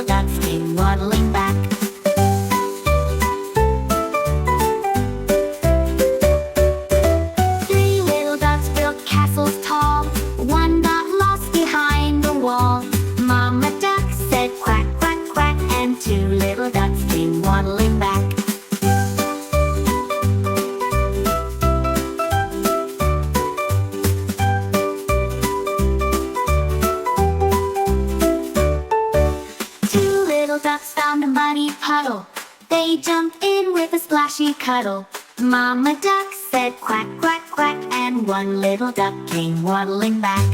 little ducks came waddling back. Three little ducks built castles tall. One got lost behind the wall. Mama duck said quack, quack, quack, and two little ducks came waddling back. Two little ducks found a muddy puddle. They jumped in with a splashy cuddle. Mama duck said quack, quack, quack, and one little duck came waddling back.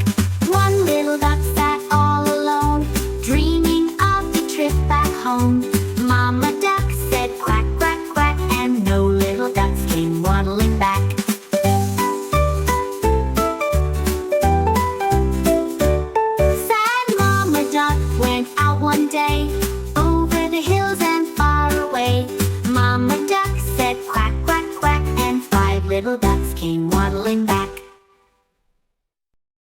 One little duck sat all alone, dreaming of the trip back home. Mama duck said quack, quack, quack, and no little ducks came waddling back. Sad Mama duck went out one day, over the hills and far away. Mama duck said quack, quack, quack, and five little ducks